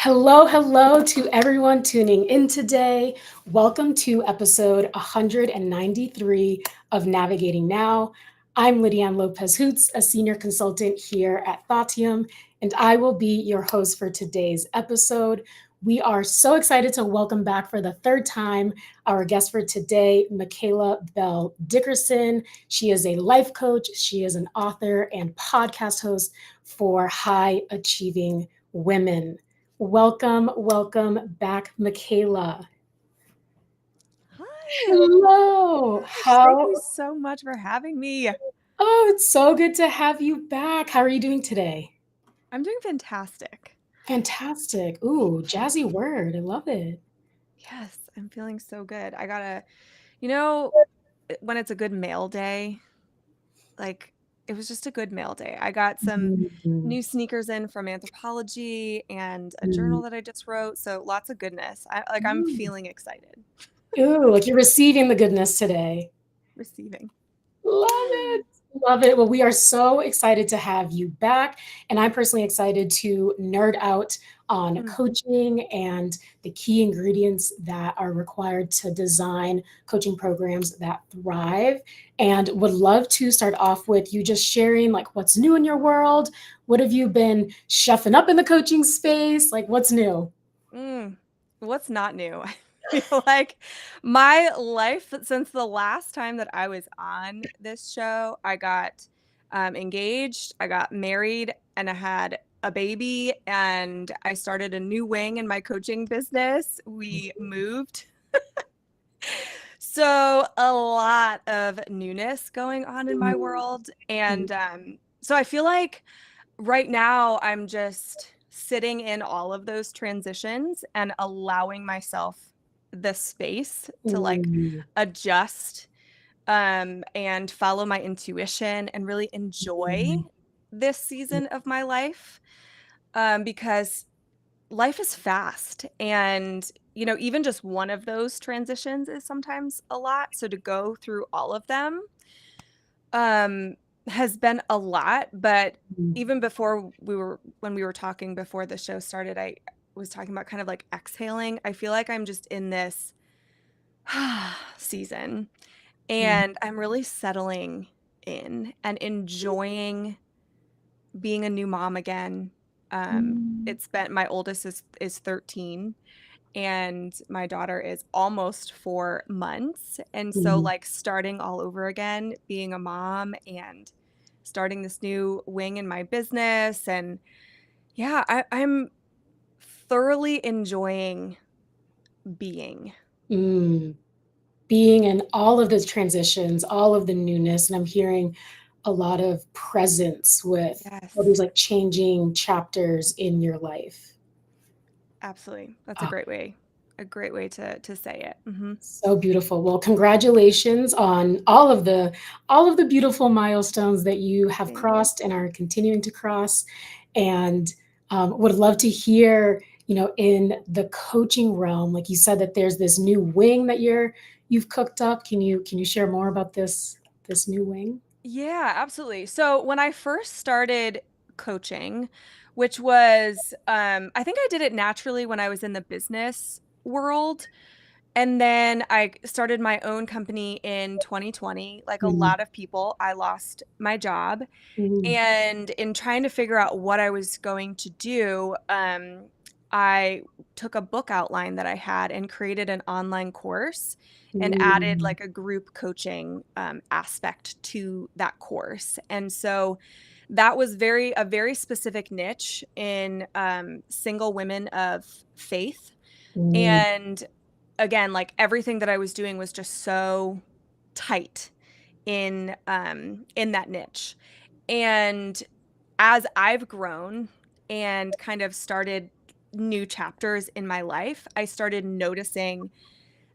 Hello, hello to everyone tuning in today. Welcome to episode 193 of Navigating Now. I'm Lydiane Lopez Hoots, a senior consultant here at Thatium, and I will be your host for today's episode. We are so excited to welcome back for the third time our guest for today, Michaela Belle Dickerson. She is a life coach, she is an author and podcast host for High Achieving Women. Welcome back, Michaela. Hi. Hello. Gosh, thank How? you so much for having me. Oh, it's so good to have you back. How are you doing today? I'm doing fantastic. Fantastic. Ooh, jazzy word. I love it. Yes, I'm feeling so good. When it's a good mail day, like it was just a good mail day. I got some Mhm. new sneakers in from Anthropology and a Mm. journal that I just wrote, so lots of goodness. I'm feeling excited. Ooh, like you're receiving the goodness today. Receiving. Love it. Love it. Well, we are so excited to have you back. And I'm personally excited to nerd out on Mm. coaching and the key ingredients that are required to design coaching programs that thrive. And would love to start off with you just sharing like what's new in your world. What have you been chefing up in the coaching space? Like what's new? Mm. What's not new? I feel like my life since the last time that I was on this show, I got engaged, I got married, and I had a baby, and I started a new wing in my coaching business. We moved. So, a lot of newness going on in my world. And so I feel like right now, I'm just sitting in all of those transitions and allowing myself the space to like Mm. adjust and follow my intuition and really enjoy this season of my life because life is fast. And, even just one of those transitions is sometimes a lot. So to go through all of them um, has been a lot, but even before when we were talking before the show started, I was talking about kind of like exhaling. I feel like I'm just in this season Mm. and I'm really settling in and enjoying being a new mom again. Mm. It's been my oldest is 13 and my daughter is almost 4 months. And so, Mm. like, starting all over again, being a mom and starting this new wing in my business. And yeah, I'm thoroughly enjoying being. Mm. Being in all of those transitions, all of the newness, and I'm hearing a lot of presence with all Yes, these like changing chapters in your life. absolutely. That's Oh, a great way to say it. so beautiful. Well, congratulations on all of the beautiful milestones that you have Thank you. crossed and are continuing to cross. And would love to hear, in the coaching realm, like you said that there's this new wing that you've cooked up. Can you share more about this new wing? Yeah, absolutely. So when I first started coaching, which was, I think I did it naturally when I was in the business world. And then I started my own company in 2020. Like a Mm. lot of people, I lost my job. Mm. And in trying to figure out what I was going to do, I took a book outline that I had and created an online course and added Mm. like a group coaching aspect to that course. And so that was a very specific niche in single women of faith. Mm. And again, like everything that I was doing was just so tight in that niche. And as I've grown and kind of started new chapters in my life, I started noticing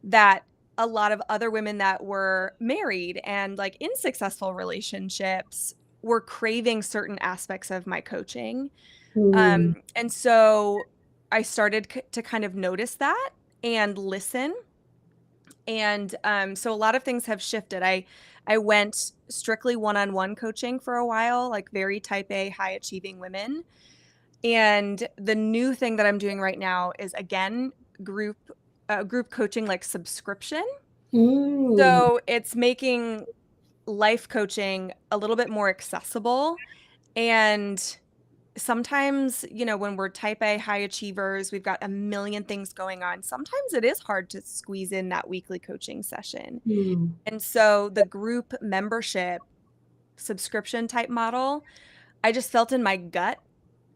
that a lot of other women that were married and like in successful relationships were craving certain aspects of my coaching. Mm. And so I started to kind of notice that and listen. And so a lot of things have shifted. I went strictly one-on-one coaching for a while, like very type A, high achieving women. And the new thing that I'm doing right now is, again, group group coaching, like subscription. Mm, So it's making life coaching a little bit more accessible. And sometimes, when we're type A high achievers, we've got a million things going on. Sometimes it is hard to squeeze in that weekly coaching session. mm, And so the group membership subscription type model, I just felt in my gut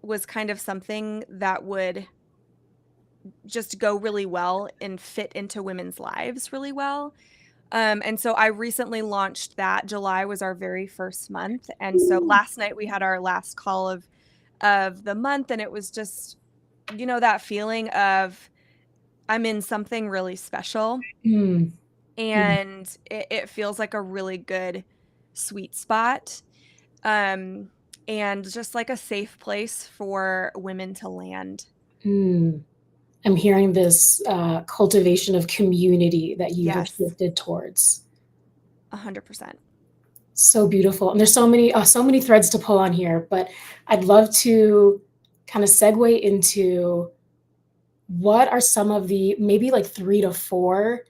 was kind of something that would just go really well and fit into women's lives really well. And so I recently launched that. July was our very first month. And so last night we had our last call of the month, and it was just, that feeling of I'm in something really special, mm, mm, and it feels like a really good sweet spot. Um, and just like a safe place for women to land. mm. I'm hearing this cultivation of community that you have Yes, shifted towards. 100%. So beautiful. And there's so many threads to pull on here, but I'd love to kind of segue into what are some of the maybe like 3 to 4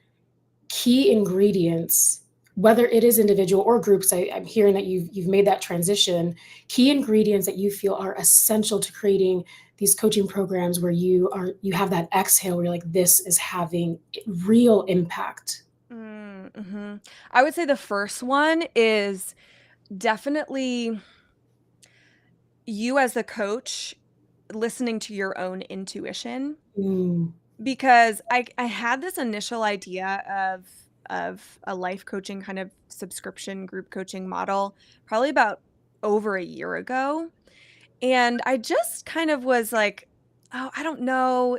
key ingredients, whether it is individual or groups. I'm hearing that you've made that transition. Key ingredients that you feel are essential to creating these coaching programs where you have that exhale where you're like, this is having real impact. Mm-hmm. I would say the first one is definitely you as a coach listening to your own intuition, Mm, because I had this initial idea of a life coaching kind of subscription group coaching model probably about over a year ago. And I just kind of was like, "Oh, I don't know.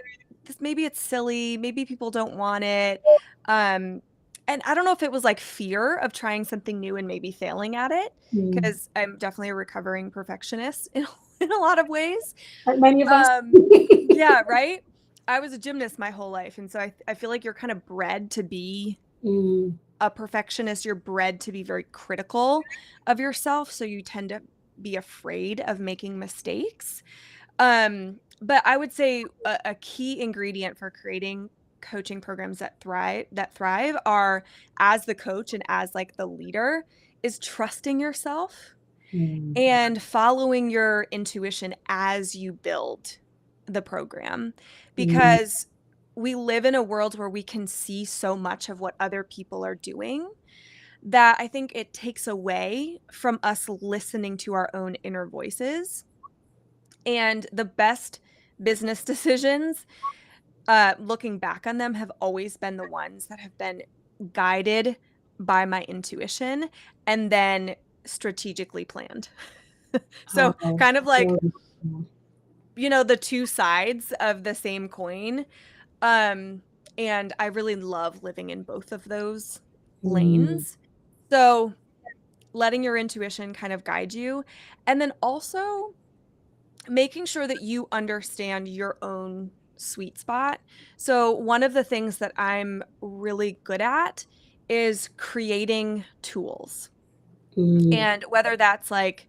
Maybe it's silly. Maybe people don't want it." Um, and I don't know if it was like fear of trying something new and maybe failing at it, mm. because I'm definitely a recovering perfectionist in a lot of ways. Aren't many of us? Um, yeah, right? I was a gymnast my whole life, and so I feel like you're kind of bred to be Mm, a perfectionist. You're bred to be very critical of yourself, so you tend to be afraid of making mistakes. But I would say a key ingredient for creating coaching programs that thrive are, as the coach and as like the leader, is trusting yourself mm, and following your intuition as you build the program, mm, because we live in a world where we can see so much of what other people are doing that I think it takes away from us listening to our own inner voices. And the best business decisions, looking back on them, have always been the ones that have been guided by my intuition and then strategically planned. So oh, kind of like, so, the two sides of the same coin. Um, and I really love living in both of those mm, lanes. So letting your intuition kind of guide you, and then also making sure that you understand your own sweet spot. So one of the things that I'm really good at is creating tools. mm, And whether that's like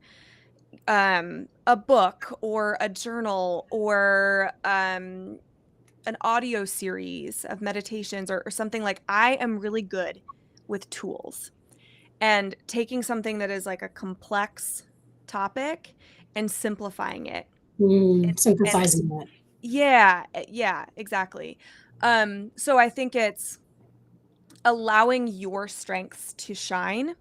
a book or a journal or an audio series of meditations, or something, like, I am really good with tools and taking something that is like a complex topic and simplifying it. And synthesizing that. yeah, yeah, exactly. So I think it's allowing your strengths to shine.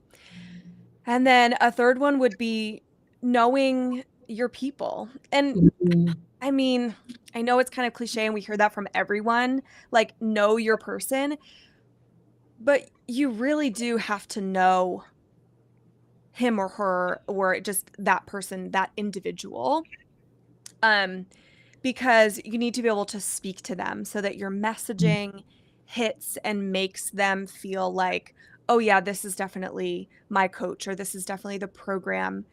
And then a third one would be knowing your people. And Mm, I mean, I know it's kind of cliche and we hear that from everyone, like, know your person, but you really do have to know him or her, or just that person, that individual. Um, because you need to be able to speak to them so that your messaging hits and makes them feel like, oh yeah, this is definitely my coach, or this is definitely the program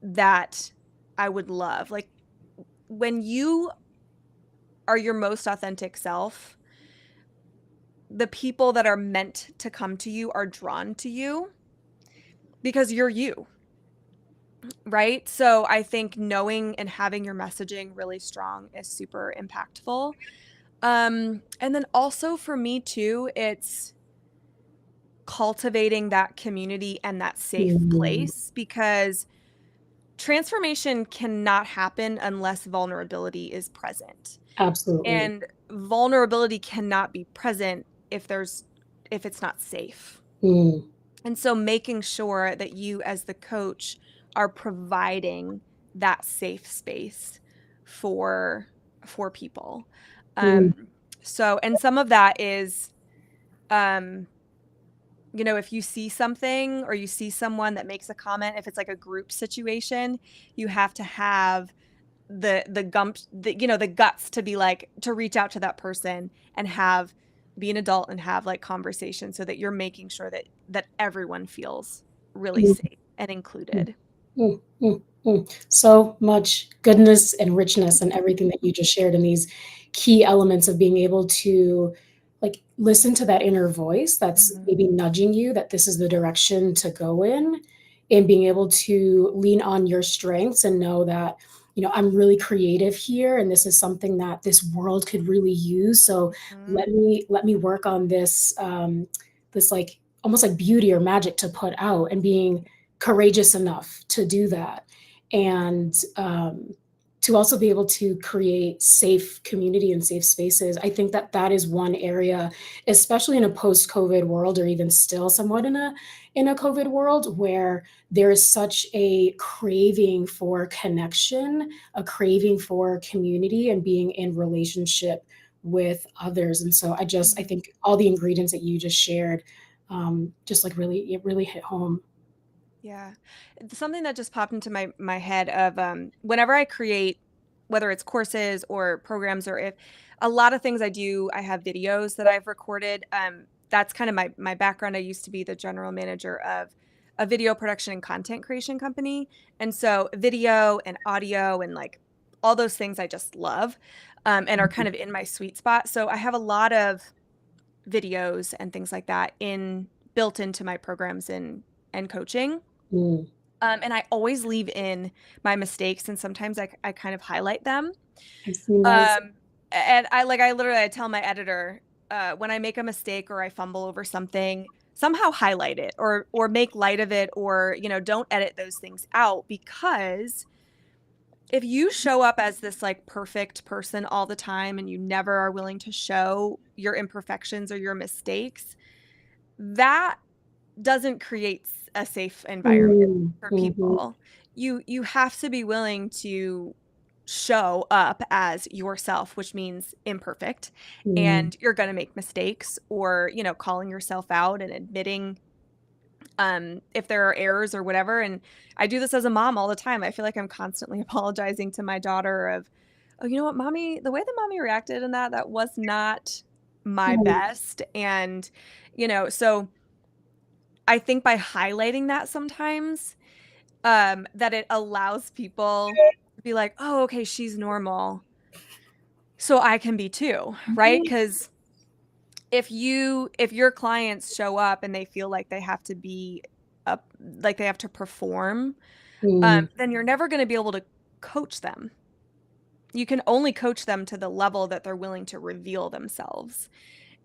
that I would love. Like, when you are your most authentic self, the people that are meant to come to you are drawn to you because you're you. right? So I think knowing and having your messaging really strong is super impactful. And then also for me too, it's cultivating that community and that safe Mm, place, because transformation cannot happen unless vulnerability is present. absolutely. And vulnerability cannot be present if it's not safe. Mm, And so making sure that you as the coach are providing that safe space for people. mm, Um, so and some of that is, um, if you see something or you see someone that makes a comment, if it's like a group situation, you have to have the guts to be like, to reach out to that person and be an adult and have like conversation, so that you're making sure that everyone feels really mm, safe and mm, included. mm, mm, mm. So much goodness and richness and everything that you just shared, and these key elements of being able to like listen to that inner voice that's Mhm. maybe nudging you that this is the direction to go in, and being able to lean on your strengths and know that, I'm really creative here and this is something that this world could really use. So Mhm. let me work on this, this like almost like beauty or magic to put out, and being courageous enough to do that, and to also be able to create safe community and safe spaces. I think that that is one area, especially in a post-COVID world, or even still somewhat in a COVID world, where there is such a craving for connection, a craving for community, and being in relationship with others. And so I Mhm. think all the ingredients that you just shared, just like really, it really hit home. Yeah. It's something that just popped into my head of, whenever I create, whether it's courses or programs, or if a lot of things I do, I have videos that I've recorded. That's kind of my background. I used to be the general manager of a video production and content creation company. And so video and audio and like all those things I just love, and are kind of in my sweet spot. So I have a lot of videos and things like that built into my programs and coaching. Mm, And I always leave in my mistakes, and sometimes I kind of highlight them. I've seen those. Um, and I literally, I tell my editor, when I make a mistake or I fumble over something, somehow highlight it, or make light of it, or don't edit those things out, because if you show up as this like perfect person all the time and you never are willing to show your imperfections or your mistakes, that doesn't create a safe environment Mm, for mhm, people. You have to be willing to show up as yourself, which means imperfect, mm, and you're going to make mistakes, or calling yourself out and admitting, if there are errors or whatever. And I do this as a mom all the time. I feel like I'm constantly apologizing to my daughter of, oh, you know what, mommy, the way that mommy reacted in that was not my mm, best. And so I think by highlighting that sometimes, that it allows people to be like, "Oh, okay, she's normal, so I can be too," right? mhm, Because if your clients show up and they feel like they have to be up, like they have to perform, mm, then you're never going to be able to coach them. You can only coach them to the level that they're willing to reveal themselves.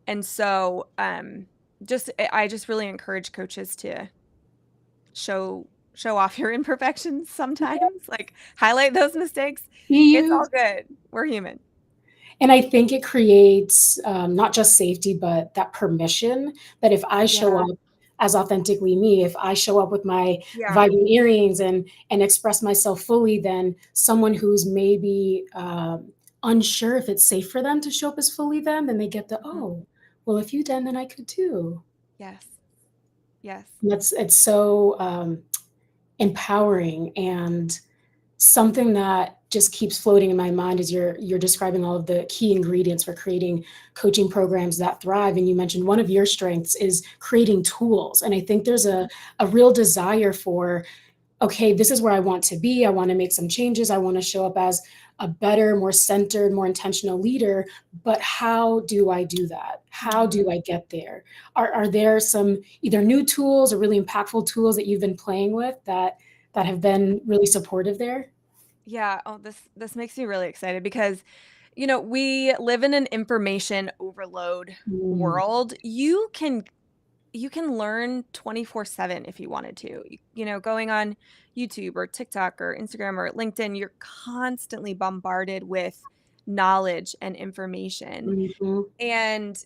And so, I just really encourage coaches to show off your imperfections sometimes, like, highlight those mistakes. It's you all good. We're human. And I think it creates, not just safety, but that permission that if I show Yeah. up as authentically me, if I show up with my Yeah. vibing earrings and express myself fully, then someone who's maybe, unsure if it's safe for them to show up as fully them, then they get the, Mhm. "Oh, well, if you done, then I could too." Yes. Yes. And it's so, empowering, and something that just keeps floating in my mind is you're describing all of the key ingredients for creating coaching programs that thrive, and you mentioned one of your strengths is creating tools, and I think there's a real desire for, okay, this is where I want to be. I want to make some changes. I want to show up as a better, more centered, more intentional leader. But how do I do that? How Mhm. do I get there? Are there some either new tools or really impactful tools that you've been playing with that that have been really supportive there? Yeah. Oh, this makes me really excited because, we live in an information overload Mm, world. You can learn 24/7 if you wanted to. Going on YouTube or TikTok or Instagram or LinkedIn, you're constantly bombarded with knowledge and information. mhm, And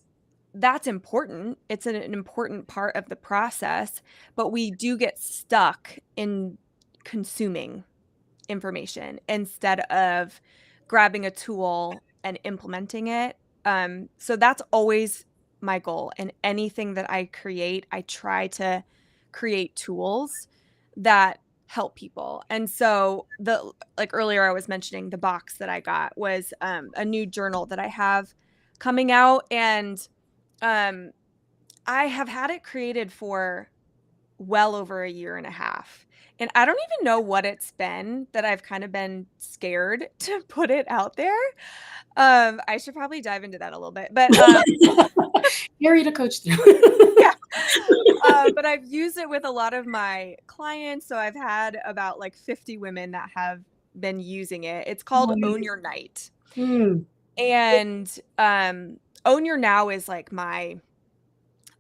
that's important. It's an important part of the process, but we do get stuck in consuming information instead of grabbing a tool and implementing it. So that's always my goal. In anything that I create, I try to create tools that help people. And so like earlier I was mentioning the box that I got was a new journal that I have coming out, and um, I have had it created for well over a year and a half. And I don't even know what it's been that I've kind of been scared to put it out there. I should probably dive into that a little bit, but Area to coach through. yeah. But I've used it with a lot of my clients. So I've had about like 50 women that have been using it. It's called Own Nice. Your Night. Mm, And Own Your Now is like my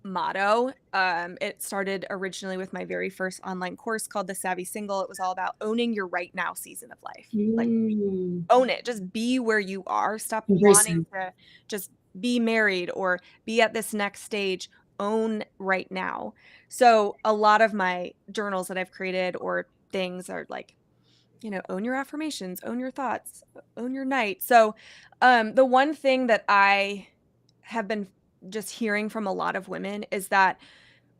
motto. It started originally with my very first online course called The Savvy Single. It was all about owning your right now season of life. Like, mm, own it. Just be where you are. Stop wanting embracing. to just be married or be at this next stage. Own right now. So, a lot of my journals that I've created or things are like, own your affirmations, own your thoughts, own your night. So, the one thing that I have been just hearing from a lot of women is that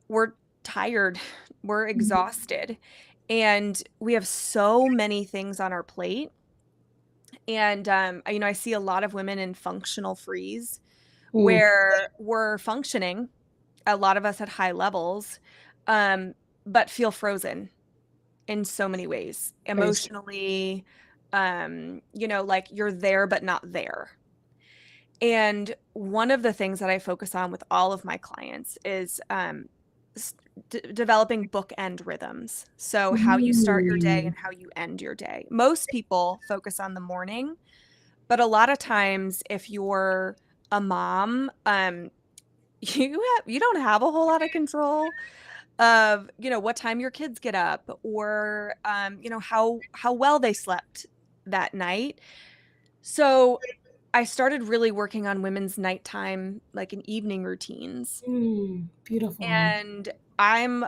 we're tired, we're Mhm. exhausted, and we have so many things on our plate. And, I see a lot of women in functional freeze Mm, where we're functioning, a lot of us at high levels, um, but feel frozen in so many ways very true. emotionally, like you're there but not there. And one of the things that I focus on with all of my clients is developing bookend rhythms. So, how you start your day Mm, and how you end your day. Most people focus on the morning, but a lot of times, if you're a mom, you don't have a whole lot of control of what time your kids get up, or how well they slept that night. So I started really working on women's nighttime, like, in evening routines. beautiful. And I'm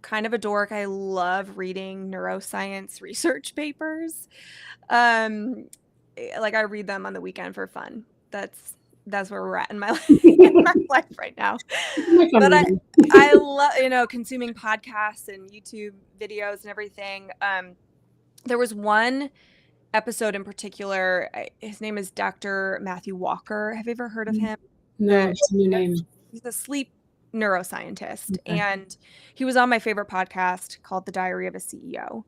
kind of a dork. I love reading neuroscience research papers. Um, like, I read them on the weekend for fun. That's where we're at in my in my life right now. My fun But reading. I love, consuming podcasts and YouTube videos and everything. There was one episode in particular. His name is Dr. Matthew Walker. Have you ever heard of him? No, The it's a new name. He's a sleep neuroscientist, Okay. and he was on my favorite podcast called The Diary of a CEO.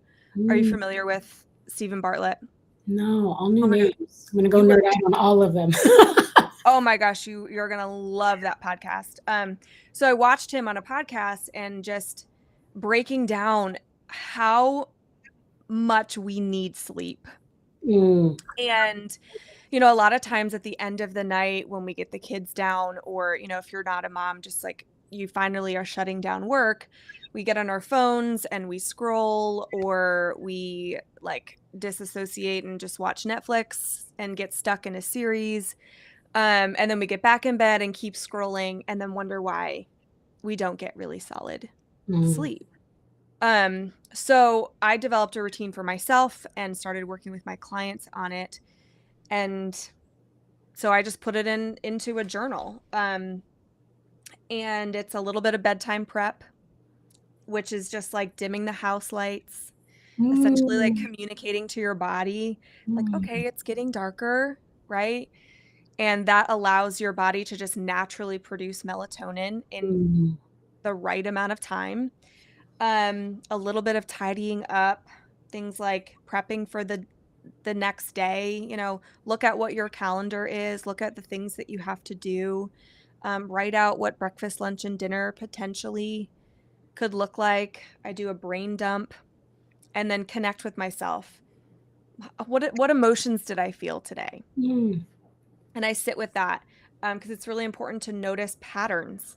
Are you Mm, familiar with Stephen Bartlett? no, all new Oh my god, names. I'm gonna go you would. nerd out on all of them. Oh my gosh, you're gonna love that podcast. So I watched him on a podcast and just breaking down how much we need sleep. Mm, And, a lot of times at the end of the night when we get the kids down, or, if you're not a mom, just like you finally are shutting down work, we get on our phones and we scroll, or we like disassociate and just watch Netflix and get stuck in a series. And then we get back in bed and keep scrolling and then wonder why we don't get really solid mm, sleep. So I developed a routine for myself and started working with my clients on it. And so I just put it into a journal. And it's a little bit of bedtime prep, which is just like dimming the house lights, essentially like mm, communicating to your body, like, mm, okay, it's getting darker, right? And that allows your body to just naturally produce melatonin in mm, the right amount of time. A little bit of tidying up, things like prepping for the next day. Look at what your calendar is, look at the things that you have to do. Write out what breakfast, lunch, and dinner potentially could look like. I do a brain dump and then connect with myself. What emotions did I feel today? Mm. And I sit with that because it's really important to notice patterns,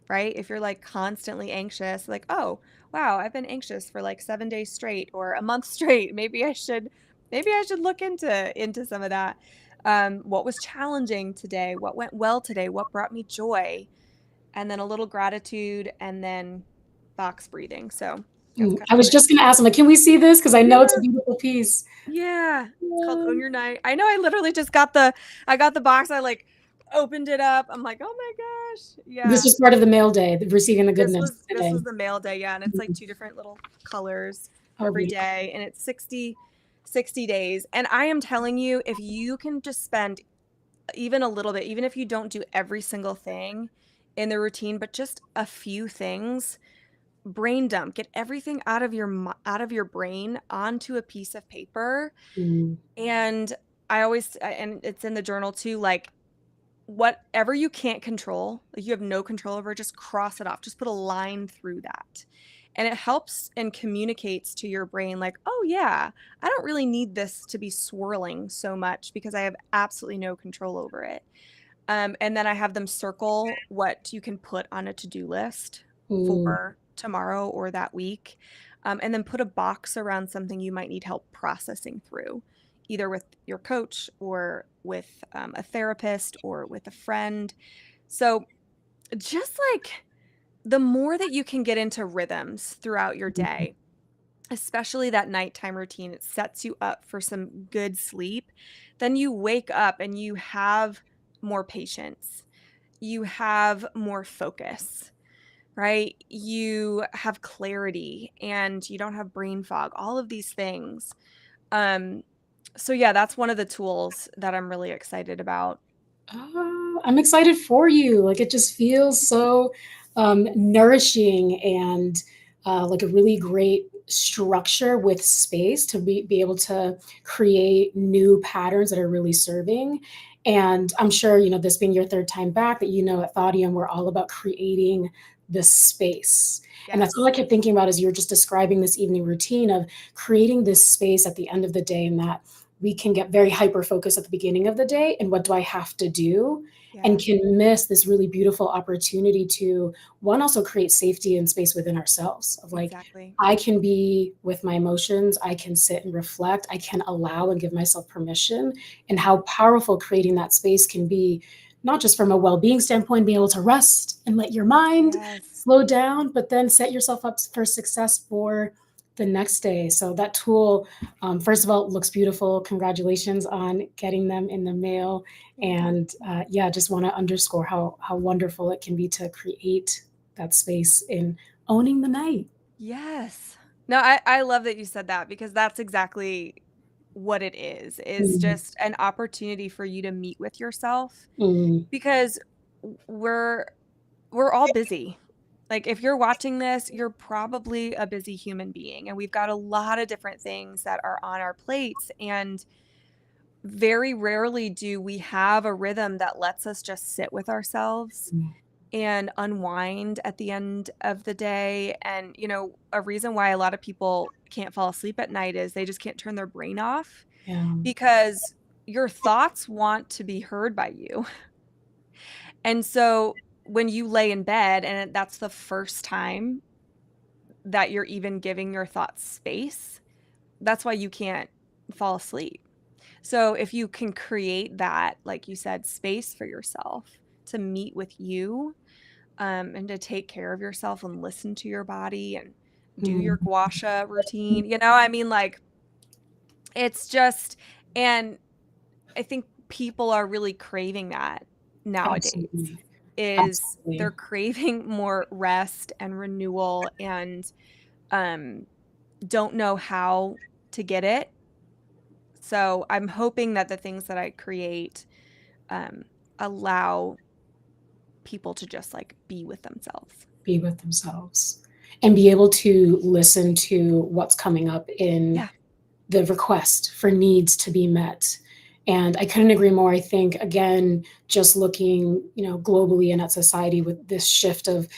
right? If you're like constantly anxious, like, oh, wow, I've been anxious for like 7 days straight or a month straight. Maybe I should look into some of that. What was challenging today? What went well today? What brought me joy? And then a little gratitude and then box breathing. So that's kind I of was what I just going to ask, I'm like, can we see this? Because I know it's a Yeah. beautiful piece. Yeah. It's called Yeah. Own Your Night. I know I literally just got the box. I like opened it up. I'm like, oh my gosh. This Yeah. was part of the mail day, receiving the This goodness was this today. was the mail day, yeah, and it's like two different little colors Oh, every beautiful. day, and it's 60 days. And I am telling you, if you can just spend even a little bit, even if you don't do every single thing in the routine, but just a few things, brain dump, get everything out of your brain onto a piece of paper. Mm. And and it's in the journal too, like whatever you can't control, like you have no control over, just cross it off. Just put a line through that. And it helps and communicates to your brain, like, oh, yeah, I don't really need this to be swirling so much because I have absolutely no control over it. And then I have them circle what you can put on a to-do list Mm. for tomorrow or that week. And then put a box around something you might need help processing through, either with your coach or with a therapist or with a friend. So just like the more that you can get into rhythms throughout your day, especially that nighttime routine, it sets you up for some good sleep. Then you wake up and you have more patience. You have more focus, right? You have clarity and you don't have brain fog, all of these things. Um, so yeah, that's one of the tools that I'm really excited about. I'm excited for you. Like it just feels so nourishing and like a really great structure with space to be able to create new patterns that are really serving. And I'm sure, this being your third time back, that at Thaudium, we're all about creating this space. And that's all Yes. I kept thinking about as you were just describing this evening routine of creating this space at the end of the day, and that we can get very hyper focused at the beginning of the day and what do I have to do, and Yeah, can miss this really beautiful opportunity to one also create safety and space within ourselves of like exactly. I can be with my emotions, I can sit and reflect, I can allow and give myself permission, and how powerful creating that space can be, not just from a well-being standpoint, being able to rest and let your mind Yes. slow down, but then set yourself up for success for the next day. So that tool, first of all, it looks beautiful. Congratulations on getting them in the mail. Thank you. And yeah, just want to underscore how wonderful it can be to create that space in owning the night. Yes. No, I love that you said that because that's exactly what it is Mm, just an opportunity for you to meet with yourself mm, because we're we're all busy. Like if you're watching this, you're probably a busy human being and we've got a lot of different things that are on our plates, and very rarely do we have a rhythm that lets us just sit with ourselves mm, and unwind at the end of the day. And, a reason why a lot of people can't fall asleep at night is they just can't turn their brain off yeah. because your thoughts want to be heard by you. And so when you lay in bed and that's the first time that you're even giving your thoughts space, that's why you can't fall asleep. So if you can create that, like you said, space for yourself to meet with you, and to take care of yourself and listen to your body and do Mm, your gua sha routine, I mean, like, it's just, and I think people are really craving that nowadays, absolutely. is they're Absolutely. craving more rest and renewal and don't know how to get it. So I'm hoping that the things that I create um, allow people to just like be with themselves. Be with themselves and be able to listen to what's coming up in Yeah. the request for needs to be met. And I couldn't agree more. I think, again, just looking, globally and at society with this shift of,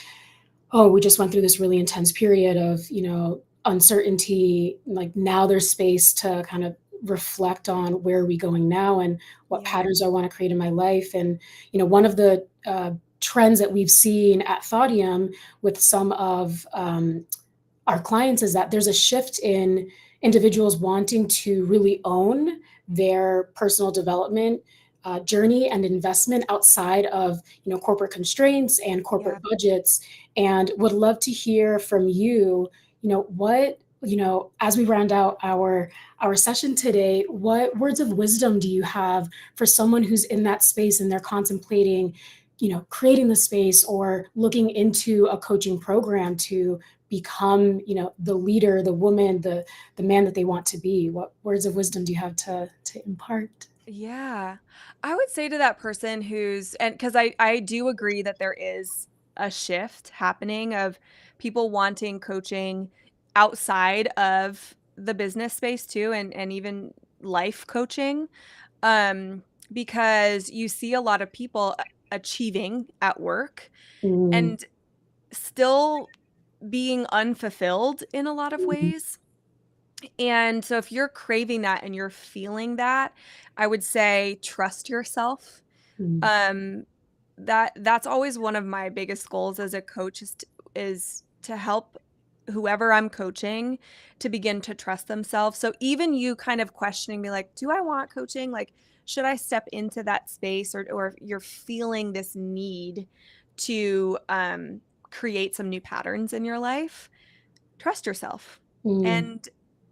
oh, we just went through this really intense period of, uncertainty, like now there's space to kind of reflect on where are we going now and what Yeah. patterns I want to create in my life. And, one of the trends that we've seen at Thaudium with some of our clients is that there's a shift in individuals wanting to really own their personal development journey and investment outside of corporate constraints and Yeah. corporate budgets, and would love to hear from you, what, as we round out our session today, what words of wisdom do you have for someone who's in that space and they're contemplating creating the space or looking into a coaching program to become the leader, the woman, the man that they want to be? What words of wisdom do you have to impart? Yeah. I would say to that person and because I do agree that there is a shift happening of people wanting coaching outside of the business space too, and even life coaching. Um, because you see a lot of people achieving at work Mm, and still being unfulfilled in a lot of mm, ways. And so if you're craving that and you're feeling that, I would say trust yourself. mm, Um, that's always one of my biggest goals as a coach is to help whoever I'm coaching to begin to trust themselves. So even you kind of questioning me like, do I want coaching? Like, should I step into that space, or if you're feeling this need to create some new patterns in your life, trust yourself mm, and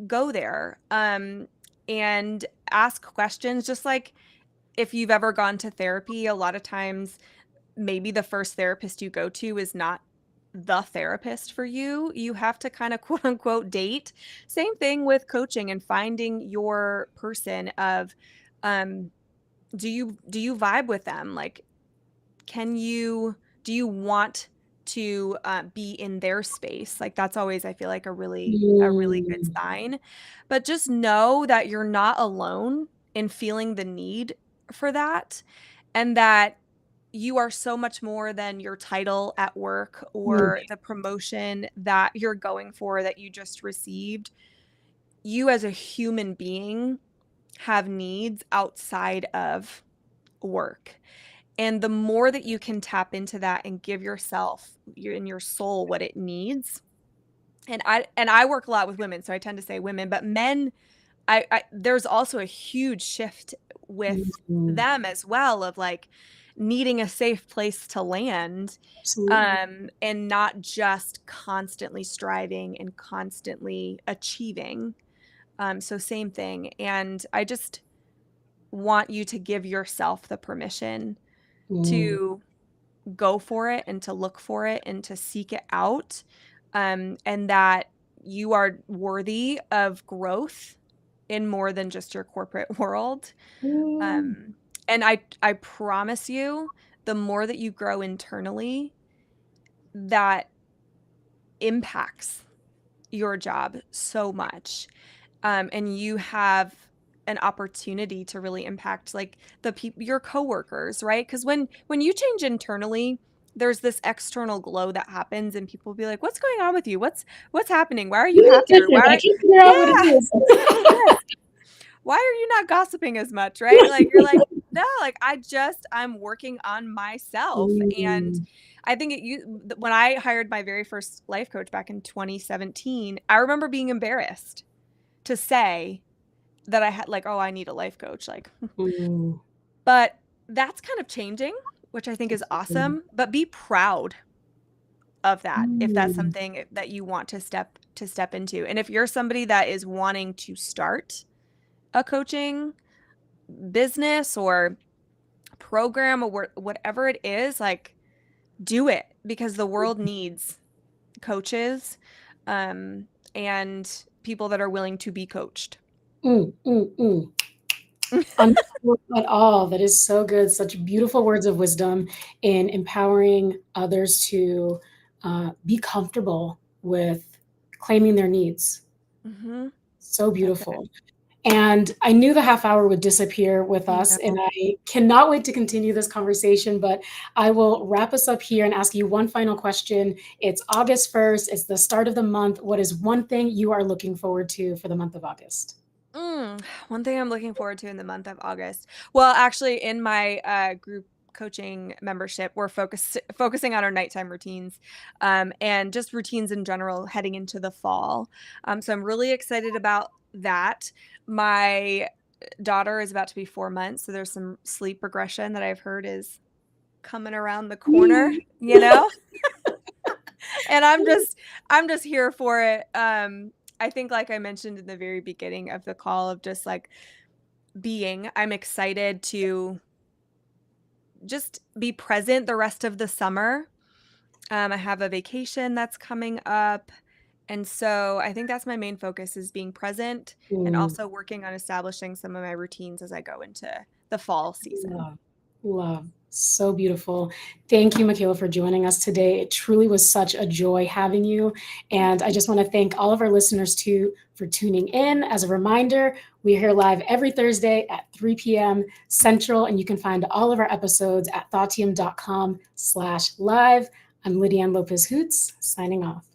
go there, and ask questions. Just like if you've ever gone to therapy, a lot of times maybe the first therapist you go to is not the therapist for you. You have to kind of quote unquote date. Same thing with coaching and finding your person of, um do you vibe with them? Like, can you do you want to be in their space? Like, that's always, I feel like, a really good mm, sign. But just know that you're not alone in feeling the need for that, and that you are so much more than your title at work mm, or the promotion that you're going for that you just received. You as a human being have needs outside of work. And the more that you can tap into that and give yourself your soul what it needs. And I work a lot with women, so I tend to say women, but men, I there's also a huge shift with mm. them as well of like needing a safe place to land, Absolutely. and not just constantly striving and constantly achieving. So same thing. And I just want you to give yourself the permission Mm, to go for it and to look for it and to seek it out, and that you are worthy of growth in more than just your corporate world. mm, um, and I promise you, the more that you grow internally, that impacts your job so much, and you have an opportunity to really impact like the people, your coworkers, right? Because when you change internally, there's this external glow that happens, and people will be like, "What's going on with you? What's happening? Why are you really happier? different. I Why?" can't figure out what it Yeah, is. yes. Why are you not gossiping as much, right? Like, you're like, no, like I'm working on myself. And Mm, I think when I hired my very first life coach back in 2017, I remember being embarrassed to say that I had like, oh, I need a life coach. Like, mm, but that's kind of changing, which I think is mm, awesome. But be proud of that if that's mm, something that you want to step into. And if you're somebody that is wanting to start a coaching business or program or whatever it is, like, do it, because the world needs coaches, um, and people that are willing to be coached. mm, mm, mm. Underscore at all. That is so good. Such beautiful words of wisdom in empowering others to be comfortable with claiming their needs. Hmm. So That's it. beautiful. And I knew the half hour would disappear with I us, and know. I cannot wait to continue this conversation, but I will wrap us up here and ask you one final question. It's August 1st, it's the start of the month. What is one thing you are looking forward to for the month of August? One thing I'm looking forward to in the month of August. Well, actually, in my group coaching membership, we're focusing on our nighttime routines, and just routines in general heading into the fall. So I'm really excited about that. My daughter is about to be 4 months, so there's some sleep regression that I've heard is coming around the corner, Mm. you know? And I'm just here for it. I think like I mentioned in the very beginning of the call of just like I'm excited to just be present the rest of the summer. I have a vacation that's coming up, and so I think that's my main focus is being present and Mm. also working on establishing some of my routines as I go into the fall season. Love, love. So beautiful. Thank you, Michaela, for joining us today. It truly was such a joy having you. And I just want to thank all of our listeners too for tuning in. As a reminder, we're here live every Thursday at 3 p.m. Central, and you can find all of our episodes at thoughttium.com/live. I'm Lydia Lopez Hoots, signing off.